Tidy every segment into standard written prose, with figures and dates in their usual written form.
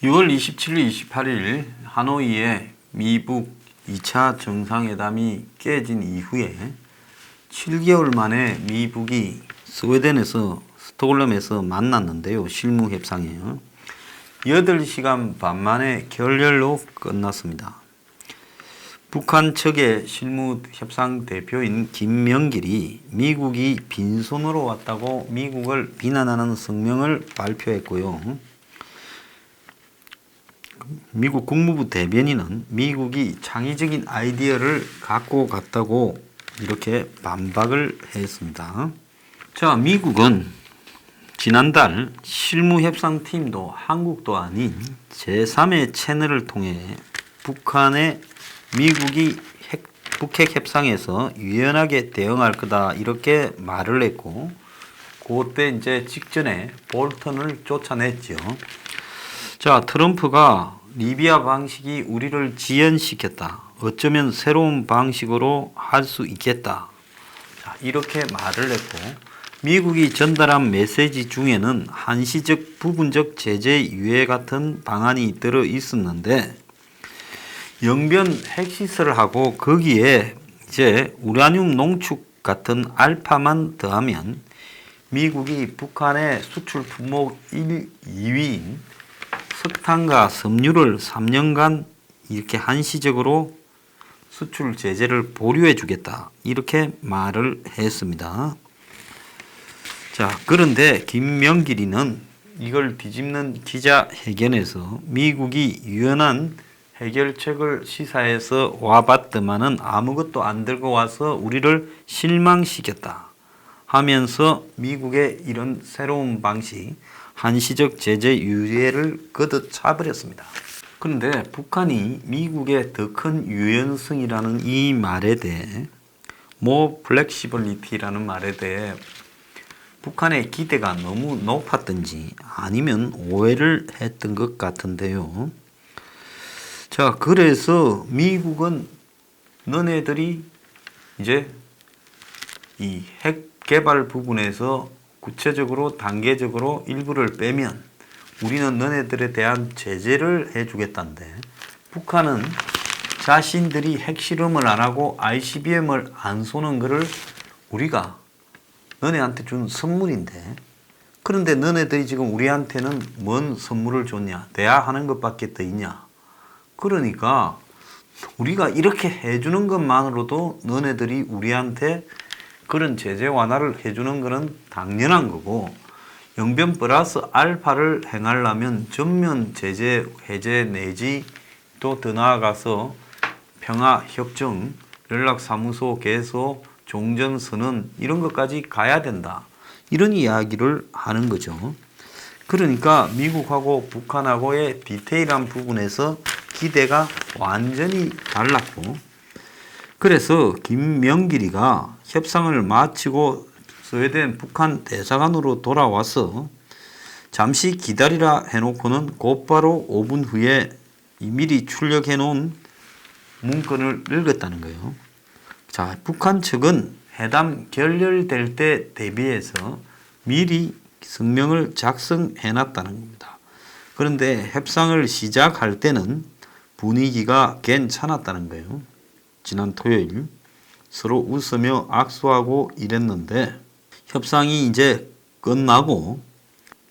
6월 27일, 28일 하노이에 미북 2차 정상회담이 깨진 이후에 7개월 만에 미북이 스웨덴에서 스톡홀름에서 만났는데요. 실무 협상이에요. 8시간 반 만에 결렬로 끝났습니다. 북한 측의 실무 협상 대표인 김명길이 미국이 빈손으로 왔다고 미국을 비난하는 성명을 발표했고요. 미국 국무부 대변인은 미국이 창의적인 아이디어를 갖고 갔다고 이렇게 반박을 했습니다. 자, 미국은 지난달 실무협상팀도 한국도 아닌 제3의 채널을 통해 북한의 미국이 북핵 협상에서 유연하게 대응할 거다 이렇게 말을 했고, 그때 이제 직전에 볼턴을 쫓아냈죠. 자, 트럼프가 리비아 방식이 우리를 지연시켰다. 어쩌면 새로운 방식으로 할 수 있겠다. 자, 이렇게 말을 했고, 미국이 전달한 메시지 중에는 한시적 부분적 제재 유예 같은 방안이 들어 있었는데, 영변 핵시설하고 거기에 이제 우라늄 농축 같은 알파만 더하면 미국이 북한의 수출 품목 1, 2위인 석탄과 섬유를 3년간 이렇게 한시적으로 수출 제재를 보류해 주겠다. 이렇게 말을 했습니다. 자, 그런데 김명길이는 이걸 뒤집는 기자회견에서 미국이 유연한 해결책을 시사해서 와봤더만은 아무것도 안 들고 와서 우리를 실망시켰다 하면서 미국의 이런 새로운 방식, 한시적 제재 유예를 거듭 차버렸습니다. 그런데 북한이 미국의 더 큰 유연성이라는 이 말에 대해 more flexibility라는 말에 대해 북한의 기대가 너무 높았던지 아니면 오해를 했던 것 같은데요. 자, 그래서 미국은 너네들이 이제 이 핵 개발 부분에서 구체적으로 단계적으로 일부를 빼면 우리는 너네들에 대한 제재를 해주겠다는데, 북한은 자신들이 핵실험을 안 하고 ICBM을 안 쏘는 것을 우리가 너네한테 준 선물인데, 그런데 너네들이 지금 우리한테는 뭔 선물을 줬냐? 돼야 하는 것밖에 더 있냐? 그러니까 우리가 이렇게 해주는 것만으로도 너네들이 우리한테 그런 제재 완화를 해주는 것은 당연한 거고, 영변 플러스 알파를 행하려면 전면 제재 해제 내지 또 더 나아가서 평화협정, 연락사무소 개소, 종전선언 이런 것까지 가야 된다. 이런 이야기를 하는 거죠. 그러니까 미국하고 북한하고의 디테일한 부분에서 기대가 완전히 달랐고, 그래서 김명길이가 협상을 마치고 스웨덴 북한 대사관으로 돌아와서 잠시 기다리라 해놓고는 곧바로 5분 후에 미리 출력해 놓은 문건을 읽었다는 거예요. 자, 북한 측은 회담 결렬될 때 대비해서 미리 성명을 작성해 놨다는 겁니다. 그런데 협상을 시작할 때는 분위기가 괜찮았다는 거예요. 지난 토요일 서로 웃으며 악수하고 이랬는데, 협상이 이제 끝나고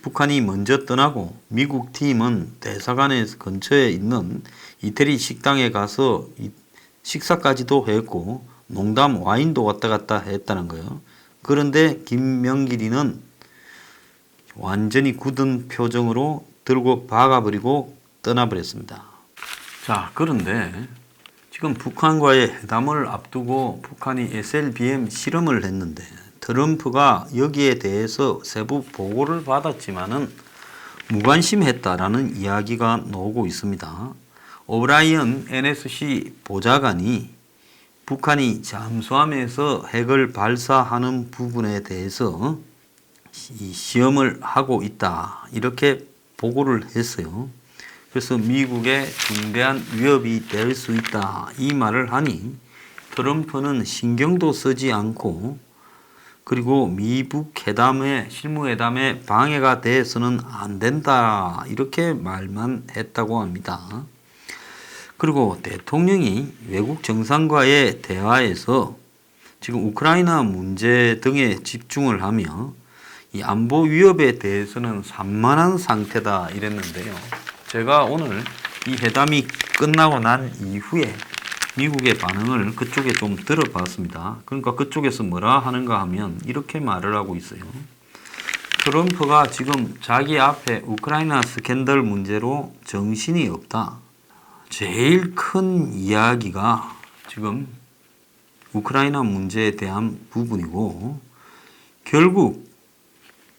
북한이 먼저 떠나고 미국 팀은 대사관의 근처에 있는 이태리 식당에 가서 식사까지도 했고 농담 와인도 왔다 갔다 했다는 거예요. 그런데 김명길이는 완전히 굳은 표정으로 들고 박아버리고 떠나버렸습니다. 자, 그런데 지금 북한과의 회담을 앞두고 북한이 SLBM 실험을 했는데, 트럼프가 여기에 대해서 세부 보고를 받았지만은 무관심했다라는 이야기가 나오고 있습니다. 오브라이언 NSC 보좌관이 북한이 잠수함에서 핵을 발사하는 부분에 대해서 이 시험을 하고 있다 이렇게 보고를 했어요. 그래서 미국에 중대한 위협이 될 수 있다 이 말을 하니 트럼프는 신경도 쓰지 않고 그리고 미북 회담의 실무회담에 방해가 돼서는 안 된다 이렇게 말만 했다고 합니다. 그리고 대통령이 외국 정상과의 대화에서 지금 우크라이나 문제 등에 집중을 하며 이 안보 위협에 대해서는 산만한 상태다 이랬는데요. 제가 오늘 이 회담이 끝나고 난 이후에 미국의 반응을 그쪽에 좀 들어봤습니다. 그러니까 그쪽에서 뭐라 하는가 하면 이렇게 말을 하고 있어요. 트럼프가 지금 자기 앞에 우크라이나 스캔들 문제로 정신이 없다. 제일 큰 이야기가 지금 우크라이나 문제에 대한 부분이고 결국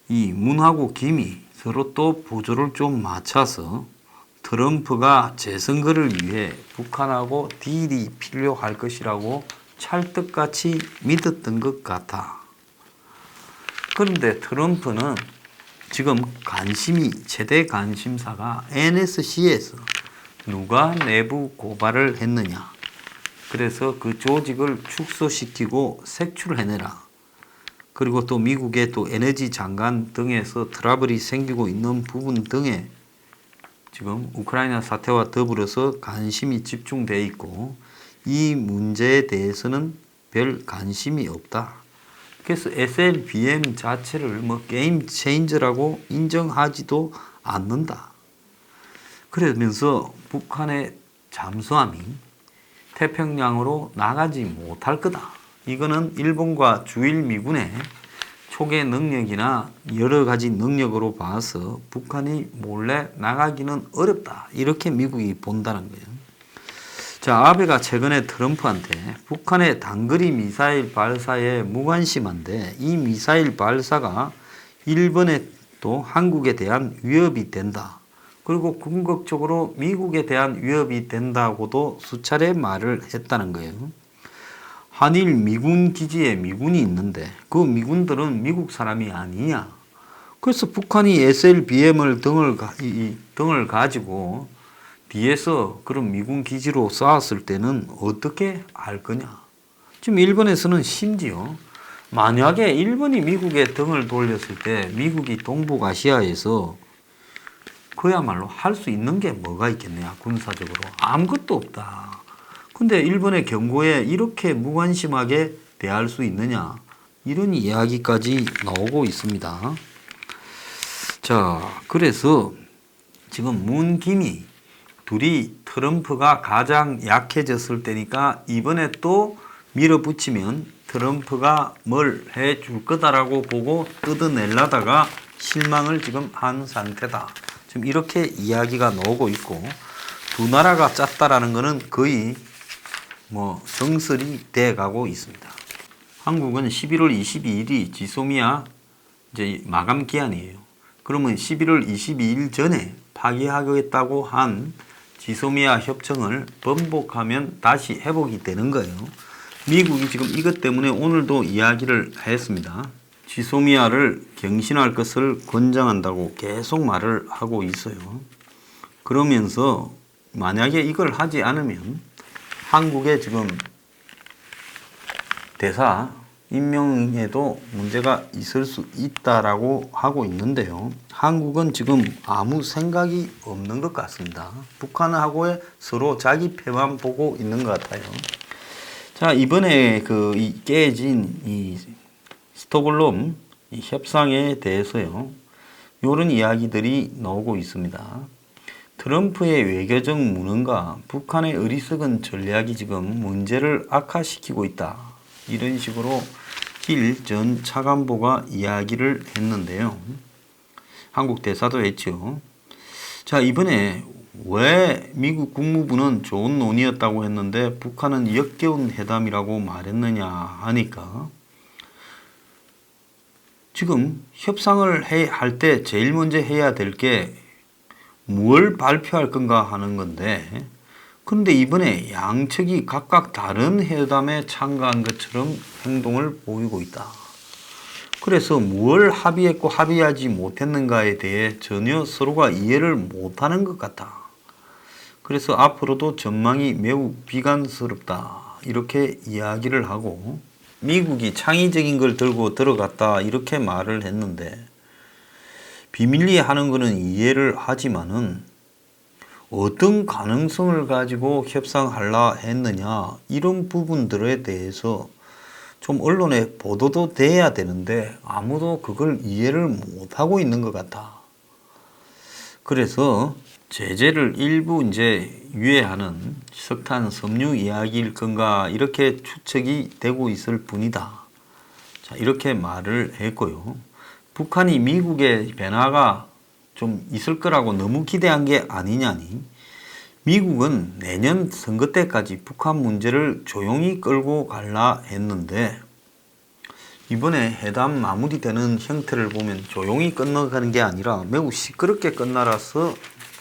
이 문하고 김이 서로 또 보조를 좀 맞춰서 트럼프가 재선거를 위해 북한하고 딜이 필요할 것이라고 찰떡같이 믿었던 것 같아. 그런데 트럼프는 지금 최대 관심사가 NSC에서 누가 내부 고발을 했느냐. 그래서 그 조직을 축소시키고 색출해내라. 그리고 또 미국의 또 에너지 장관 등에서 트러블이 생기고 있는 부분 등에 지금 우크라이나 사태와 더불어서 관심이 집중되어 있고 이 문제에 대해서는 별 관심이 없다. 그래서 SLBM 자체를 뭐 게임 체인저라고 인정하지도 않는다. 그러면서 북한의 잠수함이 태평양으로 나가지 못할 거다. 이거는 일본과 주일 미군의 초계 능력이나 여러 가지 능력으로 봐서 북한이 몰래 나가기는 어렵다. 이렇게 미국이 본다는 거예요. 자, 아베가 최근에 트럼프한테 북한의 단거리 미사일 발사에 무관심한데 이 미사일 발사가 일본에 또 한국에 대한 위협이 된다. 그리고 궁극적으로 미국에 대한 위협이 된다고도 수차례 말을 했다는 거예요. 한일 미군 기지에 미군이 있는데 그 미군들은 미국 사람이 아니냐. 그래서 북한이 SLBM을 등을 가지고 뒤에서 그런 미군 기지로 쏘았을 때는 어떻게 할 거냐. 지금 일본에서는 심지어 만약에 일본이 미국에 등을 돌렸을 때 미국이 동북아시아에서 그야말로 할 수 있는 게 뭐가 있겠냐. 군사적으로 아무것도 없다. 근데 일본의 경고에 이렇게 무관심하게 대할 수 있느냐. 이런 이야기까지 나오고 있습니다. 자, 그래서 지금 문, 김이 둘이 트럼프가 가장 약해졌을 때니까 이번에 또 밀어붙이면 트럼프가 뭘 해줄 거다라고 보고 뜯어내려다가 실망을 지금 한 상태다. 지금 이렇게 이야기가 나오고 있고 두 나라가 짰다라는 것은 거의 뭐 정설이 돼 가고 있습니다. 한국은 11월 22일이 지소미아 이제 마감 기한이에요. 그러면 11월 22일 전에 파기하겠다고 한 지소미아 협정을 번복하면 다시 회복이 되는 거예요. 미국이 지금 이것 때문에 오늘도 이야기를 했습니다. 지소미아를 갱신할 것을 권장한다고 계속 말을 하고 있어요. 그러면서 만약에 이걸 하지 않으면 한국의 지금 대사 임명에도 문제가 있을 수 있다라고 하고 있는데요. 한국은 지금 아무 생각이 없는 것 같습니다. 북한하고의 서로 자기 패만 보고 있는 것 같아요. 자, 이번에 이 깨진 이 스톡홀름 이 협상에 대해서요. 이런 이야기들이 나오고 있습니다. 트럼프의 외교적 무능과 북한의 어리석은 전략이 지금 문제를 악화시키고 있다. 이런 식으로 길 전 차관보가 이야기를 했는데요. 한국 대사도 했죠. 자, 이번에 왜 미국 국무부는 좋은 논의였다고 했는데 북한은 역겨운 회담이라고 말했느냐 하니까 지금 협상을 할 때 제일 먼저 해야 될 게 뭘 발표할 건가 하는 건데 그런데 이번에 양측이 각각 다른 회담에 참가한 것처럼 행동을 보이고 있다. 그래서 뭘 합의했고 합의하지 못했는가에 대해 전혀 서로가 이해를 못하는 것 같다. 그래서 앞으로도 전망이 매우 비관스럽다. 이렇게 이야기를 하고 미국이 창의적인 걸 들고 들어갔다 이렇게 말을 했는데 비밀리에 하는 거는 이해를 하지만은 어떤 가능성을 가지고 협상하려 했느냐 이런 부분들에 대해서 좀 언론에 보도도 돼야 되는데 아무도 그걸 이해를 못하고 있는 것 같아. 그래서 제재를 일부 이제 유예하는 석탄 섬유 이야기일 건가 이렇게 추측이 되고 있을 뿐이다. 자, 이렇게 말을 했고요. 북한이 미국의 변화가 좀 있을 거라고 너무 기대한 게 아니냐니. 미국은 내년 선거 때까지 북한 문제를 조용히 끌고 갈라 했는데 이번에 회담 마무리되는 형태를 보면 조용히 끝나가는 게 아니라 매우 시끄럽게 끝나라서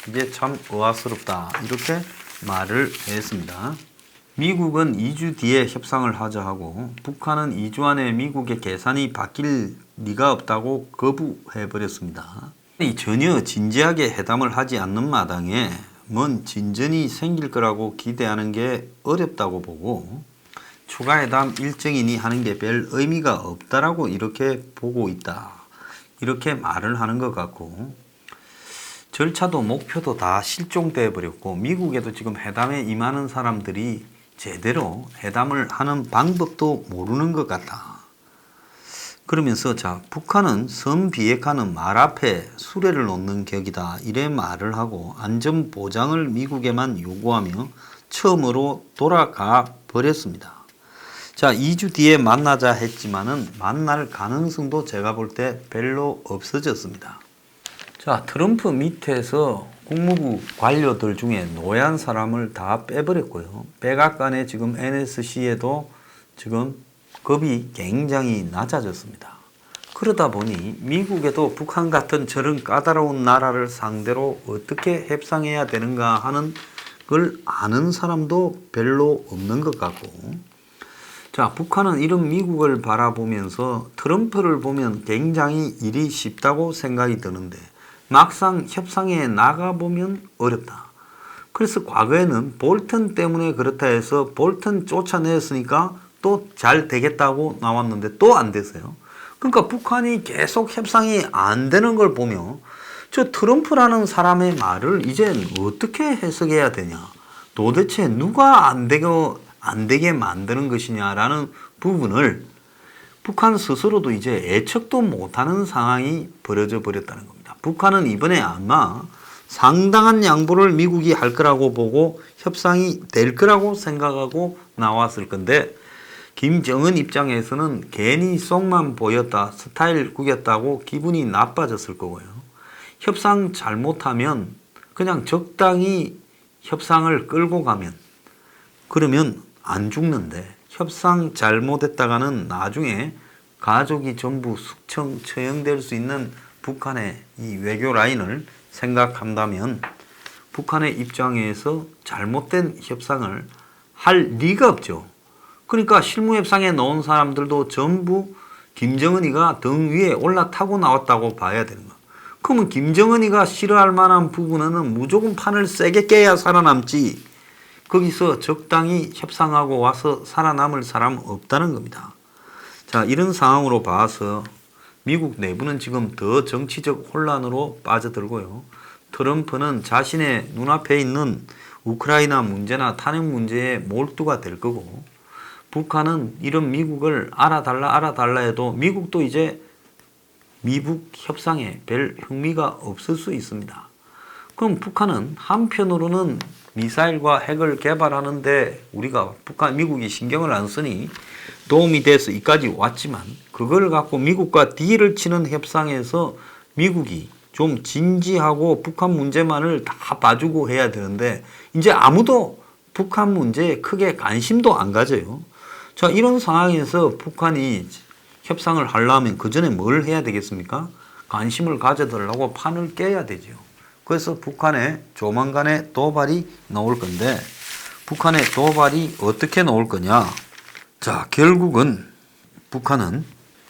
이게 참 의아스럽다 이렇게 말을 했습니다. 미국은 2주 뒤에 협상을 하자 하고 북한은 2주 안에 미국의 계산이 바뀔 리가 없다고 거부해버렸습니다. 전혀 진지하게 회담을 하지 않는 마당에 뭔 진전이 생길 거라고 기대하는 게 어렵다고 보고 추가 회담 일정이니 하는 게 별 의미가 없다라고 이렇게 보고 있다. 이렇게 말을 하는 것 같고 절차도 목표도 다 실종돼 버렸고 미국에도 지금 회담에 임하는 사람들이 제대로 회담을 하는 방법도 모르는 것 같다. 그러면서 자 북한은 선 비핵화는 말 앞에 수레를 놓는 격이다 이래 말을 하고 안전 보장을 미국에만 요구하며 처음으로 돌아가 버렸습니다. 자 2주 뒤에 만나자 했지만은 만날 가능성도 제가 볼 때 별로 없어졌습니다. 자 트럼프 밑에서 국무부 관료들 중에 노예한 사람을 다 빼버렸고요. 백악관에 지금 NSC에도 지금 급이 굉장히 낮아졌습니다. 그러다 보니 미국에도 북한 같은 저런 까다로운 나라를 상대로 어떻게 협상해야 되는가 하는 걸 아는 사람도 별로 없는 것 같고 자 북한은 이런 미국을 바라보면서 트럼프를 보면 굉장히 일이 쉽다고 생각이 드는데 막상 협상에 나가보면 어렵다. 그래서 과거에는 볼턴 때문에 그렇다 해서 볼턴 쫓아냈으니까 또 잘 되겠다고 나왔는데 또 안 됐어요. 그러니까 북한이 계속 협상이 안 되는 걸 보며 저 트럼프라는 사람의 말을 이제 어떻게 해석해야 되냐. 도대체 누가 안 되게 만드는 것이냐라는 부분을 북한 스스로도 이제 예측도 못하는 상황이 벌어져 버렸다는 겁니다. 북한은 이번에 아마 상당한 양보를 미국이 할 거라고 보고 협상이 될 거라고 생각하고 나왔을 건데 김정은 입장에서는 괜히 속만 보였다, 스타일 구겼다고 기분이 나빠졌을 거고요. 협상 잘못하면 그냥 적당히 협상을 끌고 가면 그러면 안 죽는데 협상 잘못했다가는 나중에 가족이 전부 숙청 처형될 수 있는 북한의 이 외교 라인을 생각한다면 북한의 입장에서 잘못된 협상을 할 리가 없죠. 그러니까 실무협상에 넣은 사람들도 전부 김정은이가 등 위에 올라타고 나왔다고 봐야 되는 거야. 그러면 김정은이가 싫어할 만한 부분은 무조건 판을 세게 깨야 살아남지 거기서 적당히 협상하고 와서 살아남을 사람 없다는 겁니다. 자, 이런 상황으로 봐서 미국 내부는 지금 더 정치적 혼란으로 빠져들고요. 트럼프는 자신의 눈앞에 있는 우크라이나 문제나 탄핵 문제에 몰두가 될 거고 북한은 이런 미국을 알아달라 해도 미국도 이제 미북 협상에 별 흥미가 없을 수 있습니다. 그럼 북한은 한편으로는 미사일과 핵을 개발하는데 우리가 미국이 신경을 안 쓰니 도움이 돼서 이까지 왔지만 그걸 갖고 미국과 딜을 치는 협상에서 미국이 좀 진지하고 북한 문제만을 다 봐주고 해야 되는데 이제 아무도 북한 문제에 크게 관심도 안 가져요. 자, 이런 상황에서 북한이 협상을 하려면 그 전에 뭘 해야 되겠습니까? 관심을 가져달라고 판을 깨야 되죠. 그래서 북한에 조만간에 도발이 나올 건데 북한의 도발이 어떻게 나올 거냐? 자, 결국은 북한은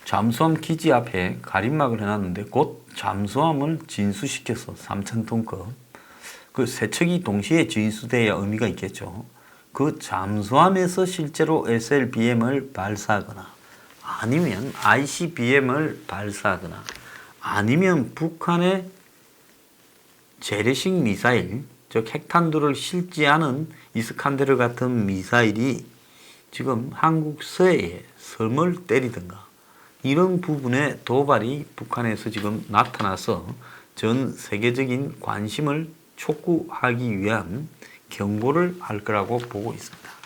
잠수함 기지 앞에 가림막을 해놨는데 곧 잠수함을 진수시켜서 3,000톤급 그 세 척이 동시에 진수돼야 의미가 있겠죠. 그 잠수함에서 실제로 SLBM을 발사하거나 아니면 ICBM을 발사하거나 아니면 북한의 재래식 미사일, 즉 핵탄두를 실지 않은 이스칸데르 같은 미사일이 지금 한국 서해에 섬을 때리든가 이런 부분에 도발이 북한에서 지금 나타나서 전 세계적인 관심을 촉구하기 위한 경고를 할 거라고 보고 있습니다.